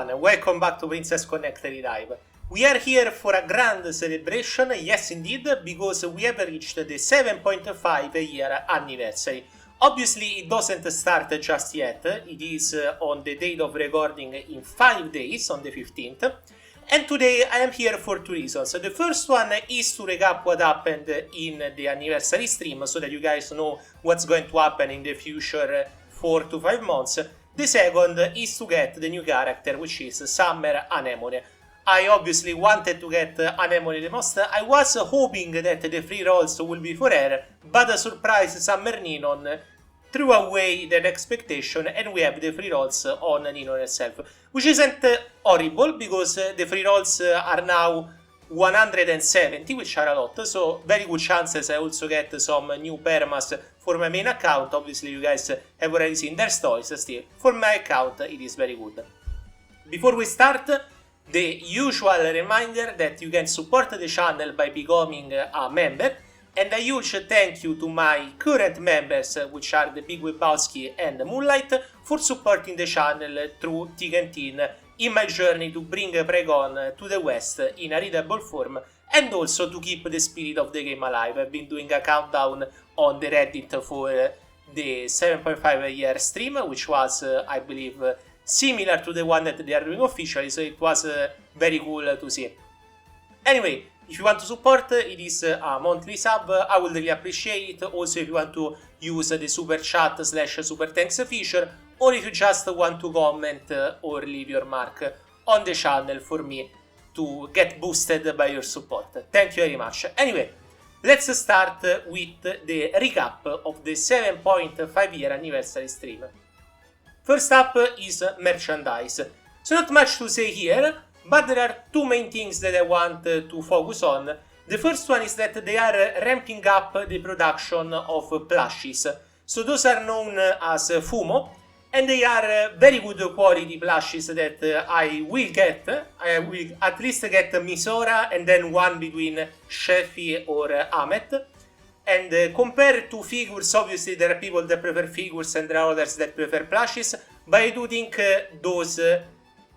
everyone, welcome back to Princess Connected Live. We are here for a grand celebration, yes indeed, because we have reached the 7.5 year anniversary. Obviously it doesn't start just yet, it is on the date of recording in 5 days, on the 15th. And today I am here for two reasons. The first one is to recap what happened in the anniversary stream, so that you guys know what's going to happen in the future 4 to 5 months. The second is to get the new character, which is Summer Anemone. I obviously wanted to get Anemone the most. I was hoping that the free rolls will be for her, but a surprise Summer Ninon threw away that expectation, and we have the free rolls on Ninon herself. Which isn't horrible, because the free rolls are now 170, which are a lot, so very good chances I also get some new permas for my main account. Obviously you guys have already seen their stories, still, for my account it is very good. Before we start, the usual reminder that you can support the channel by becoming a member, and a huge thank you to my current members, which are the Big Webowski and Moonlight, for supporting the channel through thick and thin in my journey to bring Priconne to the West in a readable form, and also to keep the spirit of the game alive. I've been doing a countdown on the Reddit for the 7.5 year stream, which was, I believe, similar to the one that they are doing officially, so it was very cool to see. Anyway, if you want to support, it is a monthly sub, I would really appreciate it. Also, if you want to use the super chat / super thanks feature, or if you just want to comment or leave your mark on the channel for me to get boosted by your support. Thank you very much. Anyway, let's start with the recap of the 7.5 year anniversary stream. First up is merchandise. So not much to say here, but there are two main things that I want to focus on. The first one is that they are ramping up the production of plushies. So those are known as Fumo, and they are very good quality plushies that I will get. I will at least get Misora and then one between SHEFFY or Amet. And compared to figures, obviously there are people that prefer figures and there are others that prefer plushies, but I do think those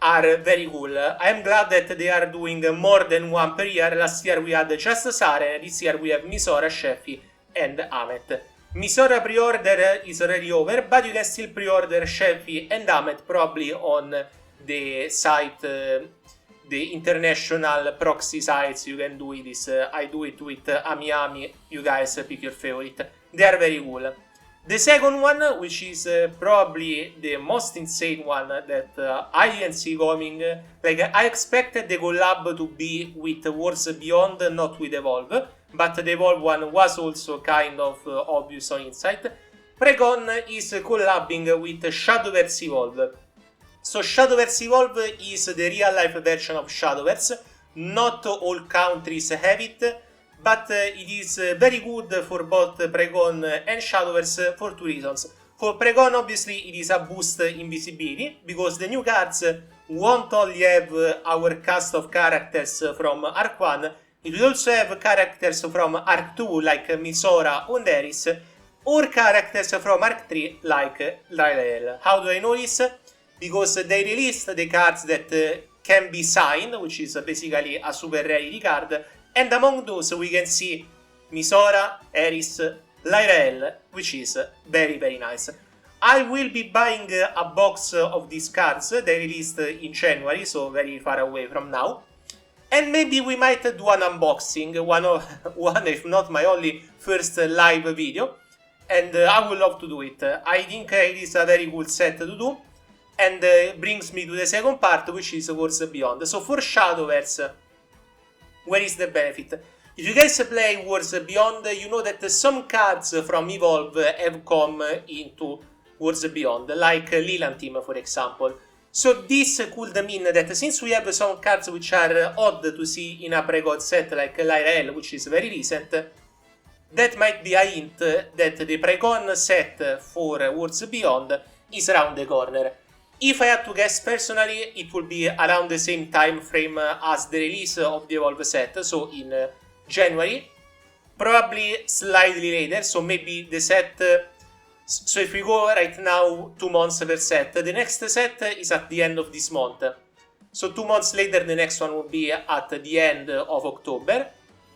are very cool. I am glad that they are doing more than one per year. Last year we had just Sare, this year we have Misora, SHEFFY and Amet. Misora pre-order is already over, but you can still pre-order SHEFFY and Amet probably on the site, the international proxy sites. You can do this. I do it with Ami. You guys pick your favorite. They are very cool. The second one, which is probably the most insane one that I didn't see coming, like I expected the collab to be with Worlds Beyond, not with Evolve, but the Evolve one was also kind of obvious on insight. Priconne is collabing with Shadowverse Evolve. So Shadowverse Evolve is the real life version of Shadowverse. Not all countries have it, but it is very good for both Priconne and Shadowverse for two reasons. For Priconne, obviously, it is a boost in visibility, because the new cards won't only have our cast of characters from Arc 1, it will also have characters from Arc 2 like Misora and Eris, or characters from Arc 3 like Lael. How do I know this? Because they released the cards that can be signed, which is basically a super rarity card, and among those we can see Misora, Eris, Lael, which is very very nice. I will be buying a box of these cards. They released in January, so very far away from now. And maybe we might do an unboxing, one if not my only first live video. And I would love to do it. I think it is a very cool set to do. And brings me to the second part, which is Worlds Beyond. So for Shadowverse, where is the benefit? If you guys play Worlds Beyond, you know that some cards from Evolve have come into Worlds Beyond, like Leland Team, for example. So this could mean that since we have some cards which are odd to see in a Priconne set, like Lael, which is very recent, that might be a hint that the Priconne set for Worlds Beyond is around the corner. If I had to guess personally, it will be around the same time frame as the release of the Evolve set, so in January, probably slightly later, so maybe the set So if we go right now 2 months per set, the next set is at the end of this month. So 2 months later, the next one will be at the end of October.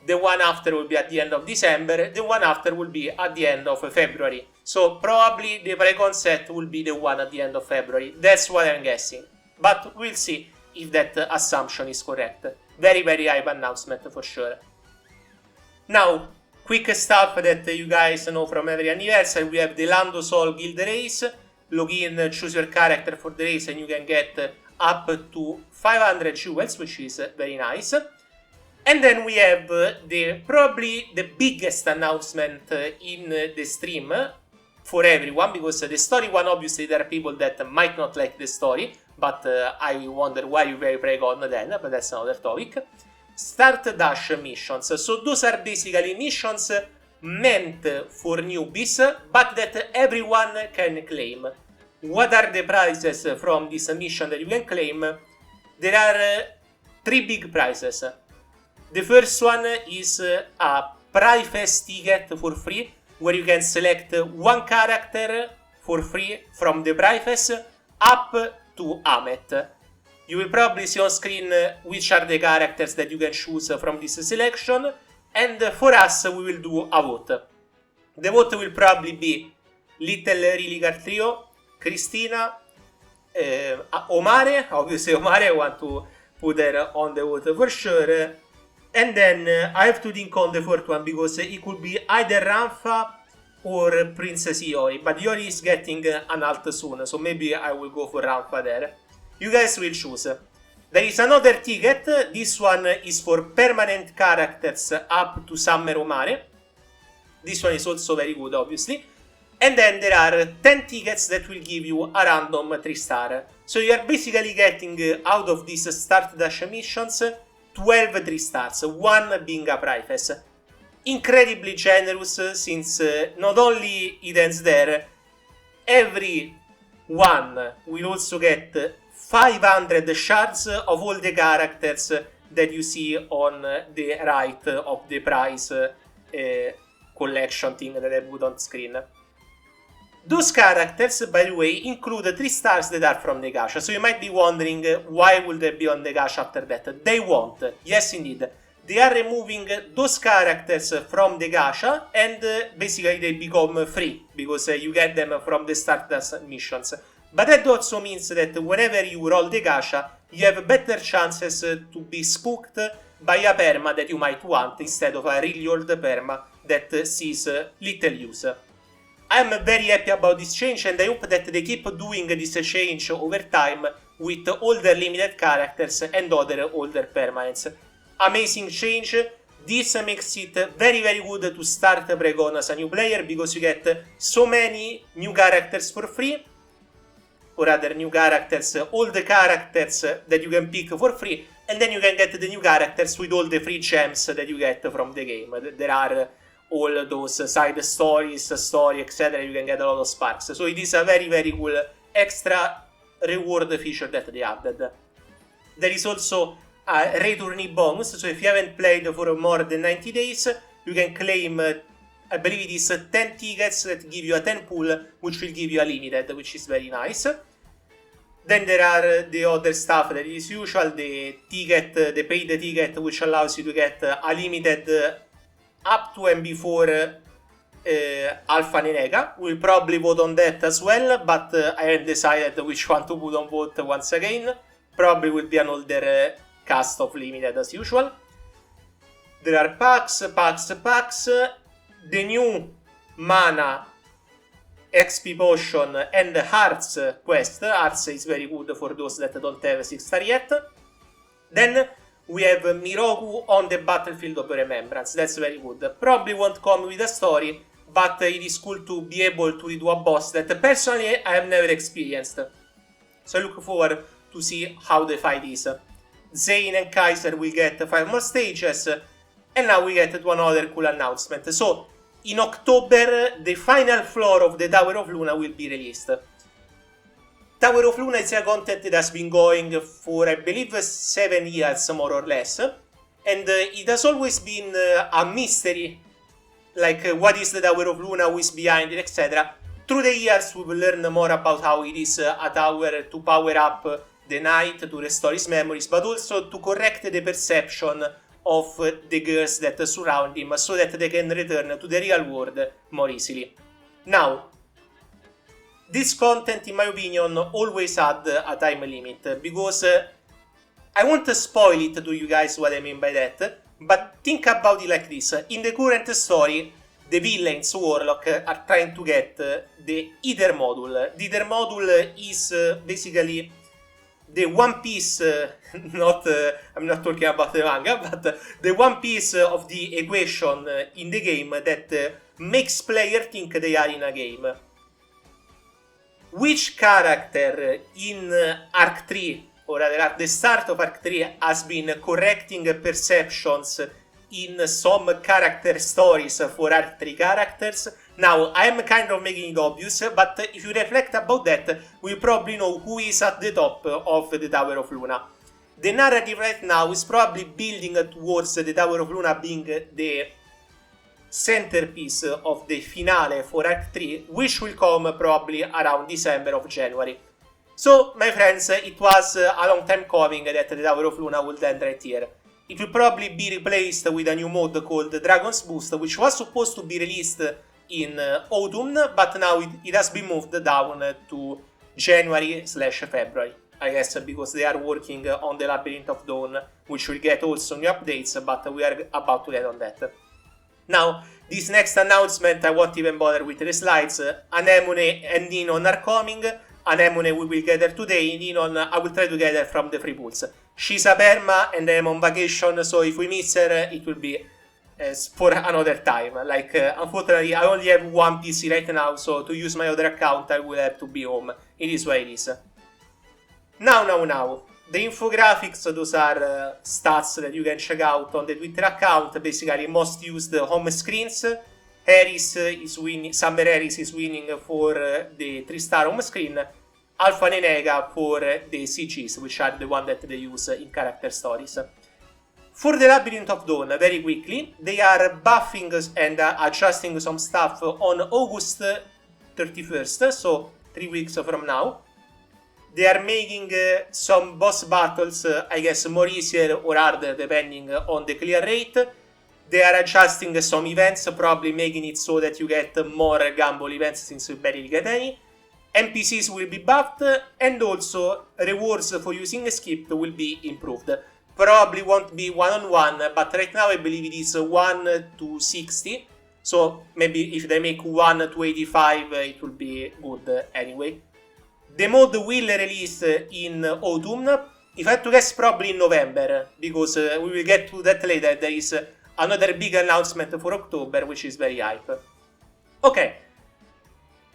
The one after will be at the end of December. The one after will be at the end of February. So probably the Priconne set will be the one at the end of February. That's what I'm guessing. But we'll see if that assumption is correct. Very, very hype announcement for sure. Now, quick stuff that you guys know from every anniversary. We have the Lando Sol Guild Race. Log in, choose your character for the race, and you can get up to 500 jewels, which is very nice. And then we have probably the biggest announcement in the stream for everyone, because the story one, obviously there are people that might not like the story, but I wonder why you play Priconne then, but that's another topic. Start Dash missions. So those are basically missions meant for newbies, but that everyone can claim. What are the prizes from this mission that you can claim? There are 3 big prizes. The first one is a prifes ticket for free, where you can select one character for free from the prifes up to Amet. You will probably see on screen which are the characters that you can choose from this selection, and for us we will do a vote. The vote will probably be Little Relicar Trio, Cristina, Omare, obviously Omare I want to put her on the vote for sure, and then I have to think on the fourth one because it could be either Ranfa or Princess Iori, but Iori is getting an alt soon, so maybe I will go for Ranfa there. You guys will choose. There is another ticket. This one is for permanent characters up to Summer Omare. This one is also very good, obviously. And then there are 10 tickets that will give you a random 3-star. So you are basically getting out of these Start Dash missions 12 3-stars, one being a prifes. Incredibly generous, since not only it ends there, every one will also get 500 shards of all the characters that you see on the right of the prize collection thing that I put on screen. Those characters, by the way, include 3 stars that are from the Gacha, so you might be wondering why will they be on the Gacha after that. They won't. Yes, indeed. They are removing those characters from the Gacha, and basically they become free, because you get them from the Stardust missions. But that also means that whenever you roll the Gacha, you have better chances to be spooked by a perma that you might want, instead of a really old perma that sees little use. I am very happy about this change, and I hope that they keep doing this change over time with older limited characters and other older permanents. Amazing change. This makes it very, very good to start Priconne as a new player, because you get so many new characters for free, or rather new characters, all the characters that you can pick for free, and then you can get the new characters with all the free gems that you get from the game. There are all those side stories, story, etc. You can get a lot of sparks. So it is a very, very cool extra reward feature that they added. There is also a returnee bonus, so if you haven't played for more than 90 days, you can claim, I believe it is 10 tickets that give you a 10 pool, which will give you a limited, which is very nice. Then there are the other stuff that is usual, the ticket, the paid ticket, which allows you to get a limited up to and before Alpha Nenega. We'll probably vote on that as well, but I haven't decided which one to put on vote once again. Probably will be an older cast of limited as usual. There are packs. The new mana, XP potion, and hearts quest. Hearts is very good for those that don't have 6-star yet. Then we have Miroku on the battlefield of Remembrance. That's very good. Probably won't come with a story, but it is cool to be able to redo a boss that personally I have never experienced. So I look forward to see how the fight is. Zane and Kaiser will get 5 more stages, and now we get to another cool announcement. So in October, the final floor of the Tower of Luna will be released. Tower of Luna is a content that has been going for, I believe, 7 years, more or less. And it has always been a mystery, like what is the Tower of Luna, who is behind it, etc. Through the years, we will learn more about how it is a tower to power up the knight to restore his memories, but also to correct the perception of the girls that surround him so that they can return to the real world more easily. Now, this content, in my opinion, always had a time limit, because I won't spoil it to you guys what I mean by that, but think about it like this. In the current story, the villains, Warlock, are trying to get the Ether module. The Ether module is basically the one piece, I'm not talking about the manga, but the one piece of the equation in the game that makes players think they are in a game. Which character in Arc 3, or rather at the start of Arc 3, has been correcting perceptions in some character stories for Arc 3 characters? Now, I'm kind of making it obvious, but if you reflect about that, we probably know who is at the top of the Tower of Luna. The narrative right now is probably building towards the Tower of Luna being the centerpiece of the finale for Arc 3, which will come probably around December or January. So, my friends, it was a long time coming that the Tower of Luna would end right here. It will probably be replaced with a new mode called Dragon's Boost, which was supposed to be released in autumn, but now it has been moved down to January/February. I guess because they are working on the Labyrinth of Dawn, which will get also new updates, but we are about to get on that. Now, this next announcement, I won't even bother with the slides. Anemone and Ninon are coming. Anemone we will gather today, Ninon I will try to gather from the free pools. She's a perma and I'm on vacation, so if we miss her, it will be for another time. Like, unfortunately, I only have one PC right now, so to use my other account, I will have to be home. It is what it is. Now. The infographics, those are stats that you can check out on the Twitter account. Basically, most used home screens. Harris is winning, Summer Harris is winning for the 3-star home screen. Alpha and Enega for the CGs, which are the one that they use in character stories. For the Labyrinth of Dawn, very quickly, they are buffing and adjusting some stuff on August 31st, so 3 weeks from now. They are making some boss battles, I guess, more easier or harder depending on the clear rate. They are adjusting some events, probably making it so that you get more gamble events since you barely get any. NPCs will be buffed, and also rewards for using a skip will be improved. Probably won't be 1-on-1, but right now I believe it is 1 to 60. So maybe if they make 1 to 85, it will be good anyway. The mod will release in autumn. If I had to guess, probably in November, because we will get to that later. There is another big announcement for October, which is very hype. Okay.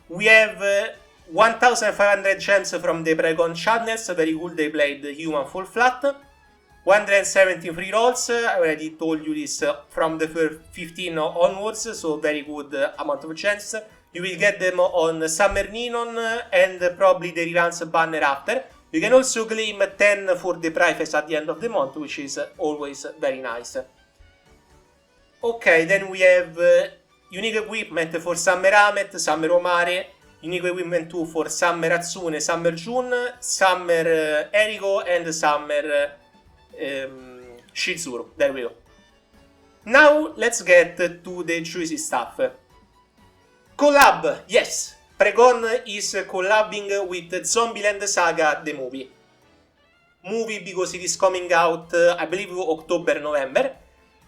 We have 1500 gems from the Priconne channels. Very cool, they played Human Fall Flat. 170 free rolls. I already told you this from the 15 onwards, so very good amount of gems. You will get them on Summer Ninon and probably the reruns banner after. You can also claim 10 for the prifes at the end of the month, which is always very nice. Okay, then we have unique equipment for Summer Amet, Summer Omare, unique equipment 2 for Summer Hatsune, Summer Jun, Summer Eriko, and Summer Shizuru. There we go. Now let's get to the juicy stuff. Collab, yes! Priconne is collabing with Zombieland Saga, the movie. Movie because it is coming out, I believe, October, November.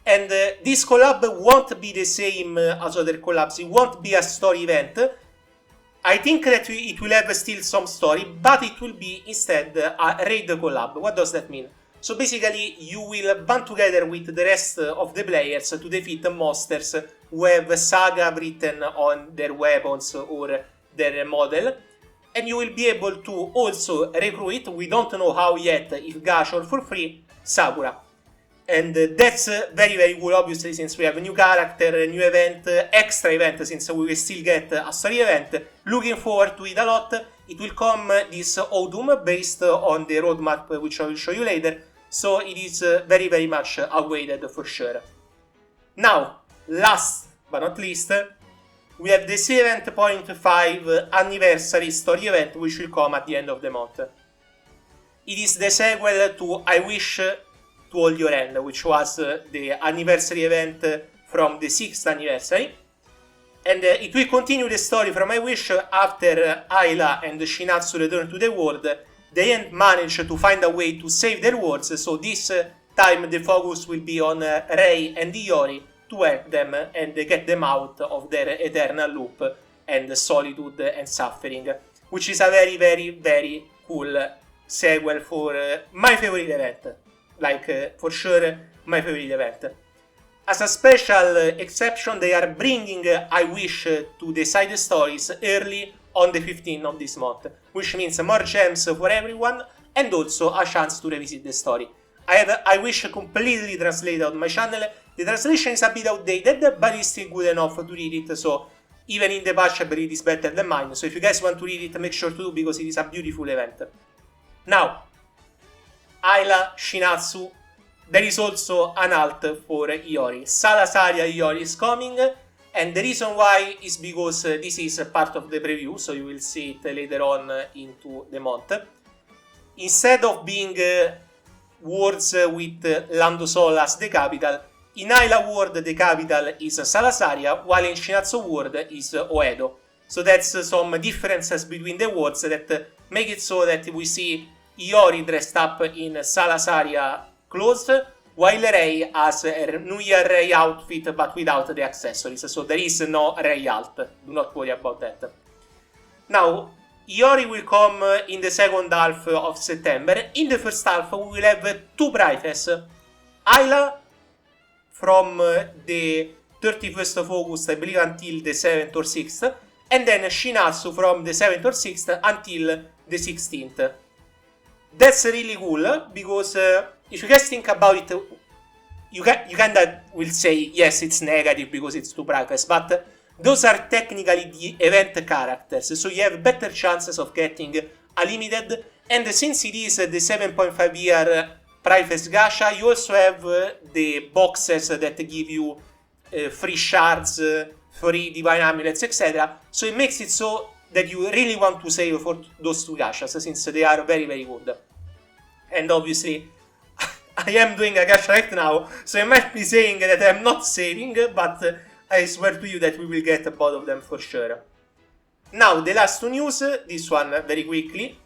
And this collab won't be the same as other collabs. It won't be a story event. I think that it will have still some story, but it will be instead a raid collab. What does that mean? So basically, you will band together with the rest of the players to defeat monsters who have Saga written on their weapons or their model. And you will be able to also recruit, we don't know how yet, if Gacha or for free, Sakura. And that's very very cool, obviously, since we have a new character, a new event, extra event, since we will still get a story event. Looking forward to it a lot. It will come this autumn based on the roadmap, which I will show you later. So it is very very much awaited for sure. Now, last but not least, we have the 7.5 anniversary story event, which will come at the end of the month. It is the sequel to I Wish to Hold Your Hand, which was the anniversary event from the 6th anniversary. And it will continue the story from I Wish after Ayla and Shinatsu return to the world. They manage to find a way to save their worlds, so this time the focus will be on Rei and Iori to help them and get them out of their eternal loop and solitude and suffering, which is a very, very, very cool sequel for my favorite event. Like, for sure, my favorite event. As a special exception, they are bringing I Wish to the side stories early on the 15th of this month, which means more gems for everyone and also a chance to revisit the story. I have I Wish completely translated on my channel. The translation is a bit outdated, but it's still good enough to read it, so even in the patch I believe it is better than mine, so if you guys want to read it, make sure to do, because it is a beautiful event. Now, Ayla, Shinatsu, there is also an alt for Iori. Salasaria Iori is coming, and the reason why is because this is part of the preview, so you will see it later on into the month. Instead of being words with Lando Sol as the capital, in Ayla world the capital is Salasaria, while in Shinatsu world is Oedo. So that's some differences between the words that make it so that we see Iori dressed up in Salasaria clothes, while Rei has a New Year Rei outfit but without the accessories, so there is no Rei alt, do not worry about that. Now, Iori will come in the second half of September. In the first half we will have two prifes, Ayla from the 31st of August, I believe, until the 7th or 6th, and then Shinatsu from the 7th or 6th until the 16th. That's really cool, because if you guys think about it, you kinda will say, yes, it's negative because it's two prifes, but those are technically the event characters, so you have better chances of getting a limited, and since it is the 7.5 year prifes gacha, you also have the boxes that give you free shards, free divine amulets, etc. So it makes it so that you really want to save for those two gachas, since they are very, very good. And obviously, I am doing a gacha right now, so I might be saying that I am not saving, but I swear to you that we will get both of them for sure. Now, the last two news, this one very quickly.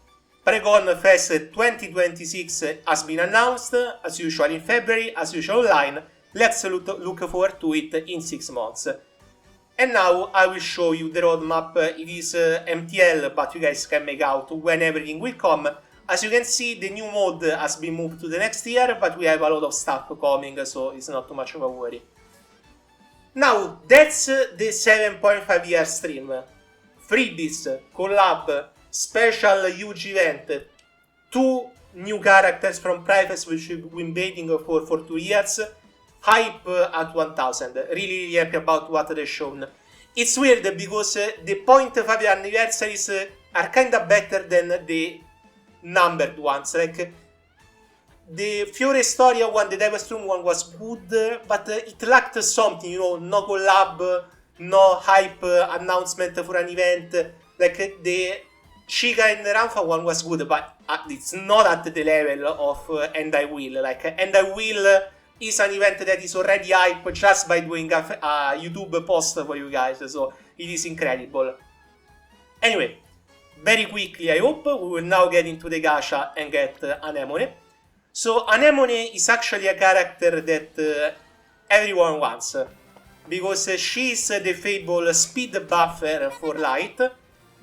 Priconne Fest 2026 has been announced, as usual in February, as usual online. Let's look forward to it in 6 months. And now I will show you the roadmap. It is MTL, but you guys can make out when everything will come. As you can see, the new mode has been moved to the next year, but we have a lot of stuff coming, so it's not too much of a worry. Now, that's the 7.5 year stream. Freebies, collab, special huge event, 2 new characters from prifes which we've been waiting for 2 years, hype at 1000, really happy about what they've shown. It's weird because the 0.5 year anniversaries are kinda better than the numbered ones, like the Fiore Storia one, the Devil's Room one was good, but it lacked something, you know, no collab, no hype announcement for an event. Like the Chica and Ramfa one was good, but it's not at the level of And I Will. Like, And I Will is an event that is already hype just by doing a YouTube post for you guys, so it is incredible. Anyway, very quickly, I hope, we will now get into the gacha and get Anemone. So Anemone is actually a character that everyone wants, because she is the fabled speed buffer for light.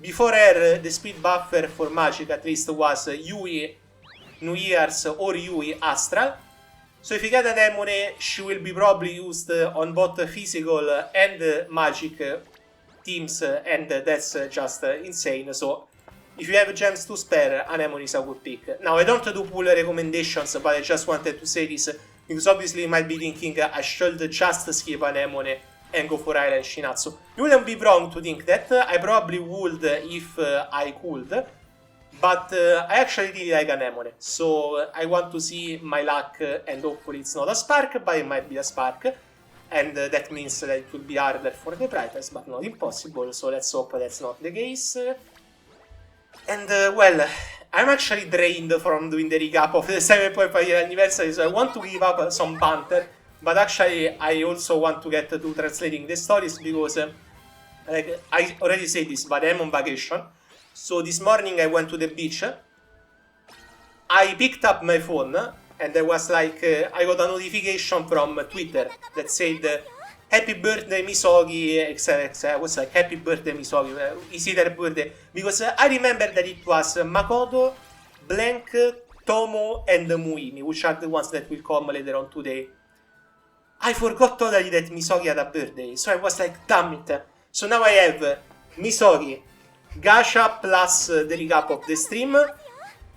Before her, the speed buffer for magic at least was Yui New Year's or Yui Astral. So if you get Anemone, she will be probably used on both physical and magic teams, and that's just insane. So if you have gems to spare, Anemone is a good pick. Now, I don't do pull recommendations, but I just wanted to say this, because obviously you might be thinking I should just skip Anemone and go for Ayla and Shinatsu. You wouldn't be wrong to think that. I probably would if I could, but I actually really like Anemone, so I want to see my luck, and hopefully it's not a spark, but it might be a spark, and that means that it will be harder for the prifes, but not impossible, so let's hope that's not the case. And well, I'm actually drained from doing the recap of the 7.5 year anniversary, so I want to give up some banter, but actually I also want to get to translating the stories because like I already said this, but I'm on vacation. So this morning I went to the beach. I picked up my phone and there was like I got a notification from Twitter that said happy birthday Misogi, etc. I was like, happy birthday Misogi, is it her birthday? Because I remember that it was Makoto, Blank, Tomo, and Muimi, which are the ones that will come later on today. I forgot totally that Misogi had a birthday, so I was like, damn it. So now I have Misogi, Gacha plus the recap of the stream,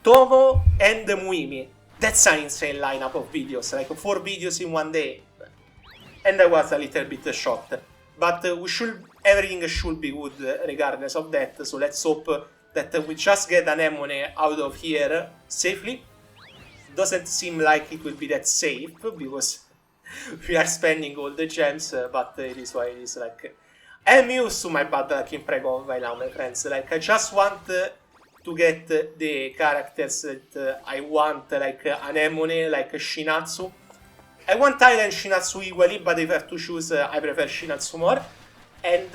Tomo, and Muimi. That's an insane lineup of videos, like 4 videos in one day. And I was a little bit shocked. But everything should be good regardless of that, so let's hope that we just get Anemone out of here safely. Doesn't seem like it will be that safe, because we are spending all the gems, but it is why it is. Like, I'm used to my bad luck in Priconne by now, my friends. Like, I just want to get the characters that I want, like Anemone, like Shinatsu. I want Tyler and Shinatsu equally, but if I have to choose, I prefer Shinatsu more. And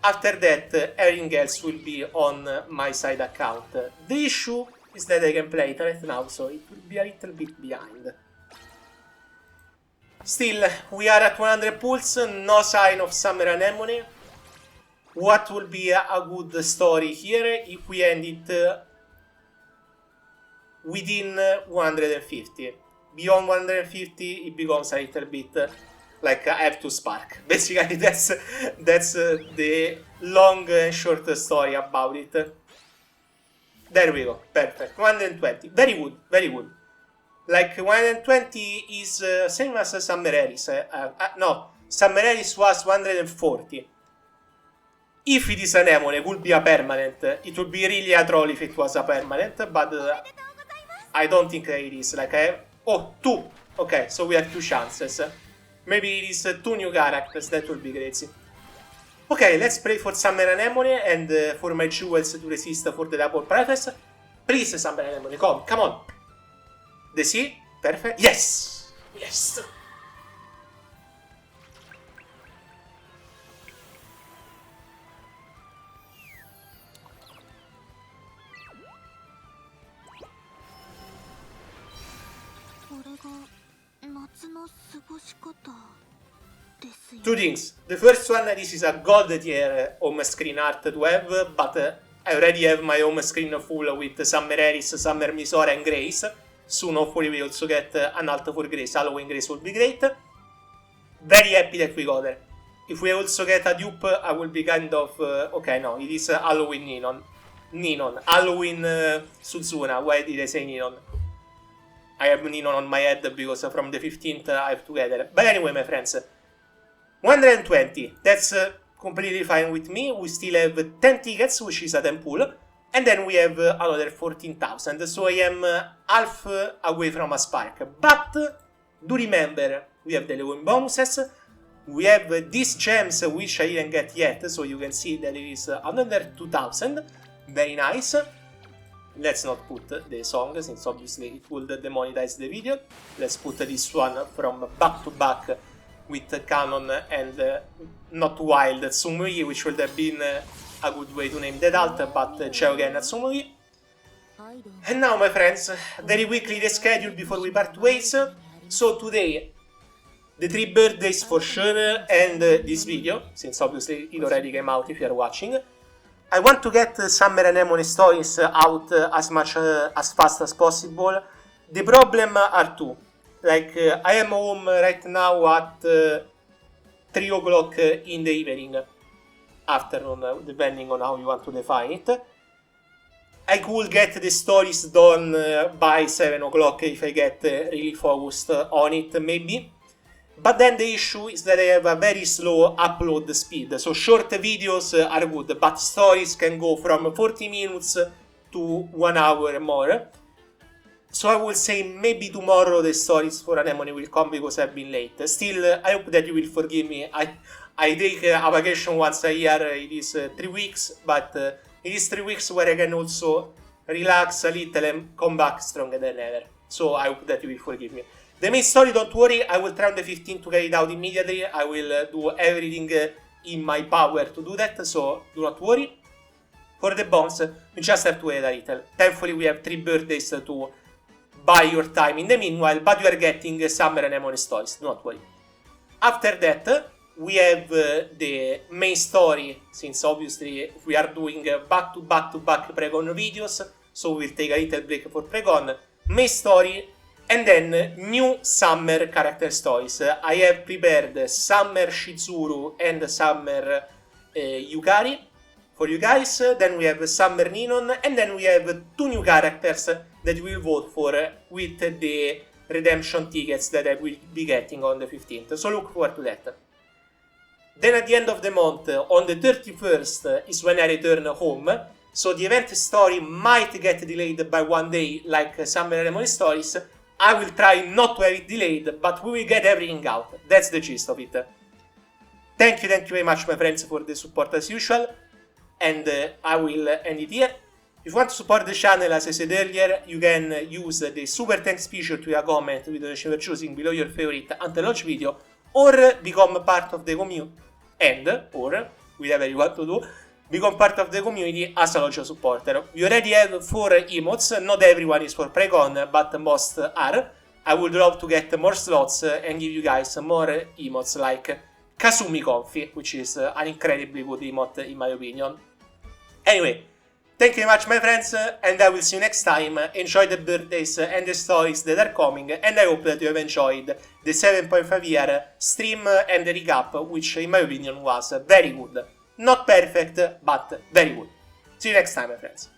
after that, everything else will be on my side account. The issue is that I can play it right now, so it will be a little bit behind. Still, we are at 100 pulls, no sign of Summer Anemone. What will be a good story here if we end it within 150? Beyond 150, it becomes a little bit like I have to spark. Basically, that's the long and short story about it. There we go, perfect. 120, very good, very good. Like 120 is same as Summereris. No, Summereris was 140. If it is an Anemone, it would be a permanent. It would be really a troll if it was a permanent, but I don't think it is. Like oh, 2. Okay, so we have 2 chances. Maybe it is 2 new characters, that would be crazy. Okay, let's pray for Summer Anemone and for my jewels to resist for the double prefes. Please, Summer Anemone, come on. The sea, perfect. Yes! Yes! Two things. The first one, this is a god tier home screen art to have, but I already have my home screen full with Summer Eris, Summer Misora and Grace. Soon hopefully we also get an alt for Grace. Halloween Grace would be great. Very happy that we got her. If we also get a dupe, I will be kind of... okay, no, it is Halloween Ninon. Halloween Suzuna. Why did I say Ninon? I have Ninon on my head because from the 15th I have to get her. But anyway, my friends, 120. That's completely fine with me. We still have 10 tickets, which is a 10 pool. And then we have another 14,000. So I am half away from a spark. But do remember, we have the Lewin bonuses. We have these gems, which I didn't get yet. So you can see that it is another 2,000. Very nice. Let's not put the song, since obviously it would demonetize the video. Let's put this one from back to back with Canon and not Wild Tsumugi, which would have been a good way to name that alt, but Cheogen Tsumugi. And now, my friends, very quickly the schedule before we part ways. So today, the 3 birthdays for sure, and this video, since obviously it already came out if you are watching. I want to get Summer Anemone stories out as fast as possible. The problem are 2. Like, I am home right now at 3 o'clock in the evening. Afternoon, depending on how you want to define it. I could get the stories done by 7 o'clock if I get really focused on it, maybe. But then the issue is that I have a very slow upload speed. So short videos are good, but stories can go from 40 minutes to 1 hour more. So I will say maybe tomorrow the stories for Anemone will come because I've been late. Still, I hope that you will forgive me. I take a vacation once a year. It is 3 weeks, but it is 3 weeks where I can also relax a little and come back stronger than ever. So I hope that you will forgive me. The main story, don't worry, I will try on the 15th to get it out immediately. I will do everything in my power to do that, so do not worry. For the bombs, you just have to wait a little. Thankfully, we have 3 birthdays to buy your time in the meanwhile, but you are getting Summer Anemone stories, do not worry. After that, we have the main story, since obviously we are doing back-to-back Priconne videos, so we'll take a little break for Priconne. Main story, and then new Summer character stories. I have prepared Summer Shizuru and Summer Yukari for you guys. Then we have Summer Ninon, and then we have 2 new characters that we'll vote for with the redemption tickets that I will be getting on the 15th. So look forward to that. Then at the end of the month, on the 31st, is when I return home. So the event story might get delayed by 1 day, like Summer Anemone stories. I will try not to have it delayed, but we will get everything out. That's the gist of it. Thank you very much, my friends, for the support as usual. And I will end it here. If you want to support the channel, as I said earlier, you can use the super thanks feature to a comment with the you're choosing below your favorite until launch video, or become part of the community, or whatever you want to do, become part of the community as a launch supporter. We already have 4 emotes, not everyone is for Priconne, but most are. I would love to get more slots and give you guys more emotes like Kasumi Comfy, which is an incredibly good emote in my opinion. Anyway, thank you very much, my friends, and I will see you next time. Enjoy the birthdays and the stories that are coming, and I hope that you have enjoyed the 7.5 year stream and the recap, which in my opinion was very good. Not perfect, but very good. See you next time, my friends.